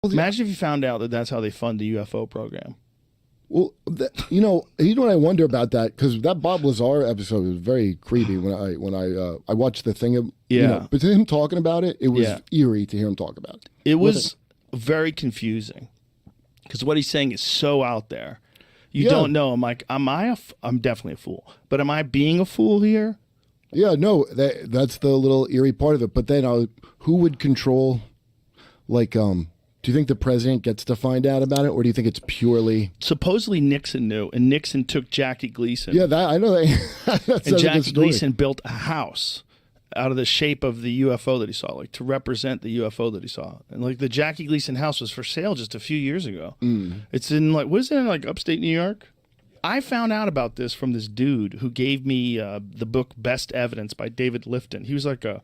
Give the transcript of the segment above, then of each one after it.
Imagine if you found out that that's how they fund the UFO program. Well, you know what I wonder about that, because that Bob Lazar episode was very creepy when I watched the thing. Yeah. You know, but to him talking about it, it was eerie to hear him talk about it. It was very confusing because what he's saying is so out there. You don't know. I'm like, I'm definitely a fool, but am I being a fool here? Yeah, no, that's the little eerie part of it. But then, who would control, like, do you think the president gets to find out about it, or do you think it's purely... Supposedly Nixon knew, and Nixon took Jackie Gleason. Yeah, I know that. And Jackie Gleason built a house out of the shape of the UFO that he saw, like to represent the UFO that he saw. And like the Jackie Gleason house was for sale just a few years ago. It's in like upstate New York? I found out about this from this dude who gave me the book Best Evidence by David Lifton. He was like a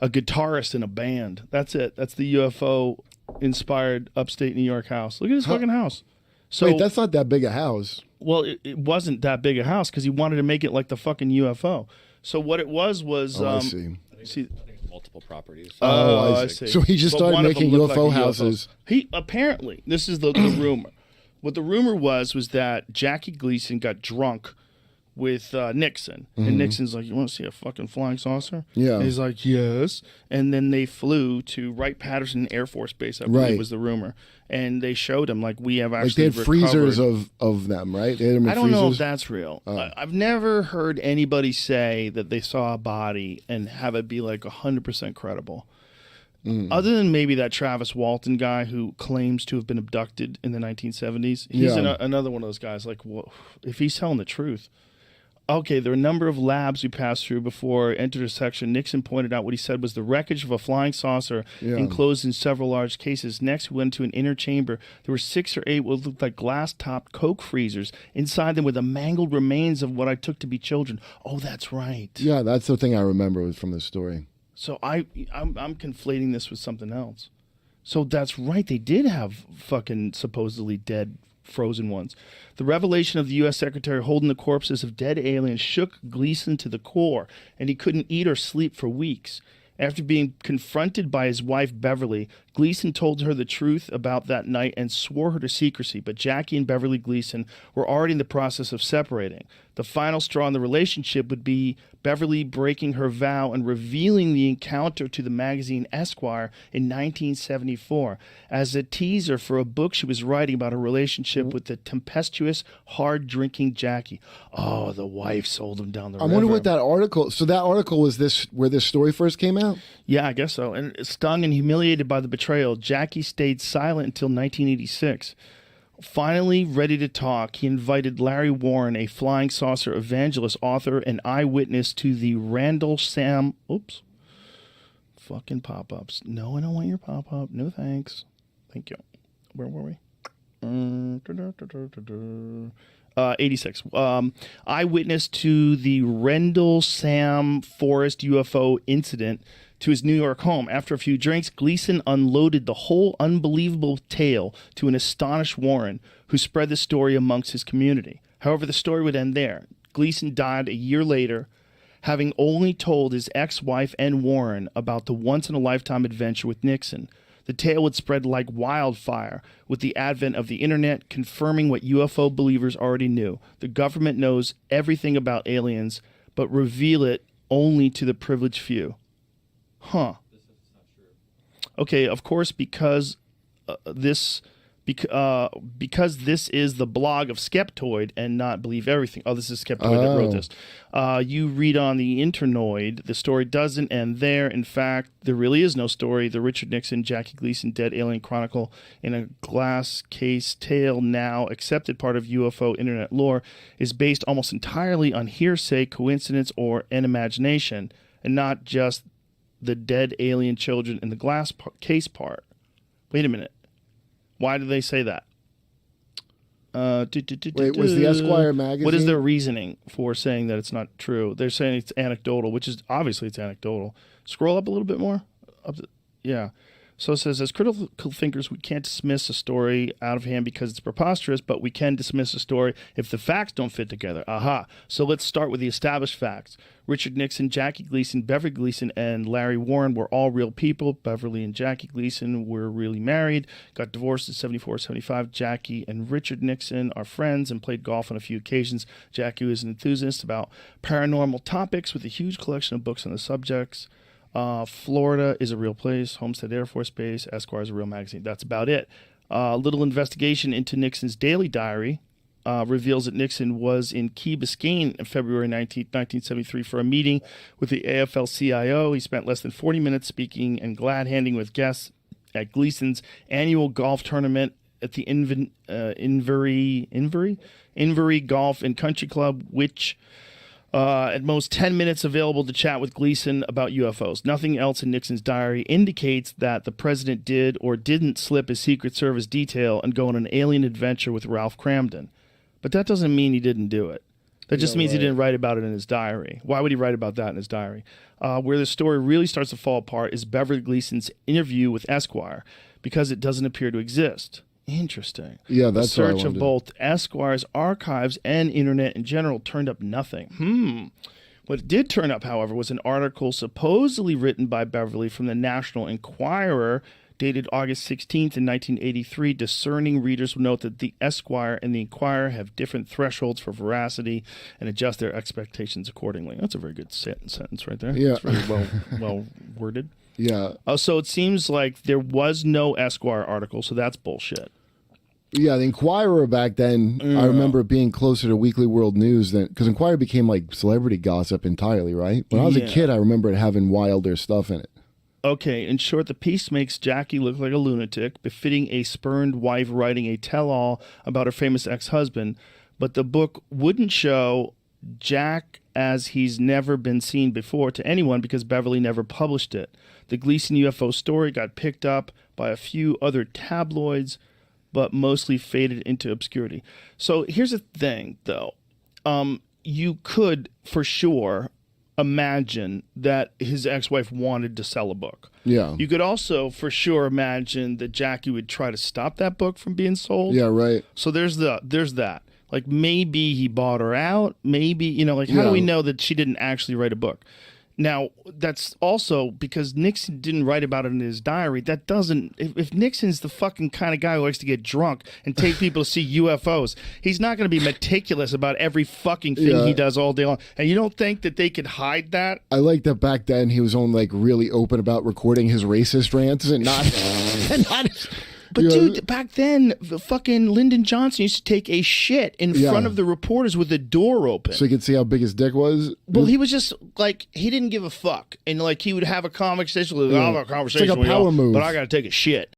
guitarist in a band. That's it. That's the UFO inspired upstate New York house. Look at his fucking house. So wait, that's not that big a house. Well, it wasn't that big a house because he wanted to make it like the fucking UFO. So what it was I see. I think it's multiple properties. I see. So he just started making UFO houses. He apparently, this is the rumor. What the rumor was that Jackie Gleason got drunk with Nixon. And Nixon's like, you want to see a fucking flying saucer? Yeah. And he's like, yes. And then they flew to Wright-Patterson Air Force Base, I believe was the rumor. And they showed him, like, we have actually like they had freezers of them, right? They had them in I don't know if freezers? that's real. I've never heard anybody say that they saw a body and have it be, like, 100% credible. Other than maybe that Travis Walton guy who claims to have been abducted in the 1970s. He's another one of those guys, like, well, if he's telling the truth. Okay, there are a number of labs we passed through before I entered a section. Nixon pointed out what he said was the wreckage of a flying saucer enclosed in several large cases. Next, we went to an inner chamber. There were 6 or 8 what looked like glass-topped Coke freezers. Inside them were the mangled remains of what I took to be children. Oh, that's right. Yeah, that's the thing I remember from the story. So I'm conflating this with something else. So that's right. They did have fucking supposedly dead frozen ones. The revelation of the U.S. Secretary holding the corpses of dead aliens shook Gleason to the core, and he couldn't eat or sleep for weeks. After being confronted by his wife, Beverly, Gleason told her the truth about that night and swore her to secrecy, but Jackie and Beverly Gleason were already in the process of separating. The final straw in the relationship would be Beverly breaking her vow and revealing the encounter to the magazine Esquire in 1974 as a teaser for a book she was writing about her relationship with the tempestuous, hard-drinking Jackie. Oh, the wife sold him down the river. I wonder what that article... So that article was this where this story first came out? Yeah, I guess so. And stung and humiliated by the betrayal, Jackie stayed silent until 1986. Finally ready to talk, he invited Larry Warren, a flying saucer evangelist, author, and eyewitness to the Randall Sam... Oops. Fucking pop-ups. No, I don't want your pop-up. No thanks. Thank you. Where were we? 86. Eyewitness to the Rendell Sam Forest UFO incident to his New York home. After a few drinks, Gleason unloaded the whole unbelievable tale to an astonished Warren, who spread the story amongst his community. However, the story would end there. Gleason died a year later, having only told his ex-wife and Warren about the once-in-a-lifetime adventure with Nixon. The tale would spread like wildfire with the advent of the internet, confirming what UFO believers already knew. The government knows everything about aliens, but reveal it only to the privileged few. Huh. Okay, of course, because this is the blog of Skeptoid and not Believe Everything. Oh, this is Skeptoid that wrote this. You read on the Internoid, the story doesn't end there. In fact, there really is no story. The Richard Nixon, Jackie Gleason, Dead Alien Chronicle in a glass case tale, now accepted part of UFO internet lore, is based almost entirely on hearsay, coincidence, or an imagination, and not just the dead alien children in the glass case part. Wait a minute. Why do they say that? Wait, was the Esquire magazine? What is their reasoning for saying that it's not true? They're saying it's anecdotal, which is obviously it's anecdotal. Scroll up a little bit more. Yeah. So it says, as critical thinkers, we can't dismiss a story out of hand because it's preposterous, but we can dismiss a story if the facts don't fit together. Aha. So let's start with the established facts. Richard Nixon, Jackie Gleason, Beverly Gleason, and Larry Warren were all real people. Beverly and Jackie Gleason were really married, got divorced in 74, 75. Jackie and Richard Nixon are friends and played golf on a few occasions. Jackie was an enthusiast about paranormal topics with a huge collection of books on the subjects. Florida is a real place. Homestead Air Force Base. Esquire is a real magazine. That's about it. Little investigation into Nixon's daily diary reveals that Nixon was in Key Biscayne on February 19, 1973 for a meeting with the AFL-CIO. He spent less than 40 minutes speaking and glad-handing with guests at Gleason's annual golf tournament at the Invery Golf and Country Club, which at most 10 minutes available to chat with Gleason about UFOs. Nothing else in Nixon's diary indicates that the president did or didn't slip his Secret Service detail and go on an alien adventure with Ralph Cramden. But that doesn't mean he didn't do it. That just means he didn't write about it in his diary. Why would he write about that in his diary? Where the story really starts to fall apart is Beverly Gleason's interview with Esquire, because it doesn't appear to exist. Interesting. Yeah, that's a search of both Esquire's archives and internet in general turned up nothing. What did turn up, however, was an article supposedly written by Beverly from the National Enquirer, dated August 16th in 1983. Discerning readers will note that the Esquire and the Enquirer have different thresholds for veracity and adjust their expectations accordingly. That's a very good sentence right there. Yeah. It's very well worded. Yeah. So it seems like there was no Esquire article, so that's bullshit. Yeah, the Enquirer back then, I remember it being closer to Weekly World News than, because Enquirer became like celebrity gossip entirely, right? When I was a kid, I remember it having wilder stuff in it. Okay, in short, the piece makes Jackie look like a lunatic, befitting a spurned wife writing a tell-all about her famous ex-husband, but the book wouldn't show Jack as he's never been seen before to anyone because Beverly never published it. The Gleason UFO story got picked up by a few other tabloids, but mostly faded into obscurity. So here's the thing, though. You could, for sure, imagine that his ex-wife wanted to sell a book. Yeah. You could also, for sure, imagine that Jackie would try to stop that book from being sold. Yeah, right. So there's that. Like, maybe he bought her out. Maybe, how do we know that she didn't actually write a book? Now, that's also because Nixon didn't write about it in his diary. That doesn't... If Nixon's the fucking kind of guy who likes to get drunk and take people to see UFOs, he's not going to be meticulous about every fucking thing he does all day long. And you don't think that they could hide that? I like that back then he was only like really open about recording his racist rants and not... But dude, back then, fucking Lyndon Johnson used to take a shit in front of the reporters with the door open. So you could see how big his dick was? Well, he was just, like, he didn't give a fuck. And, like, he would have a conversation with, I'll have a conversation it's like a power move. but I got to take a shit.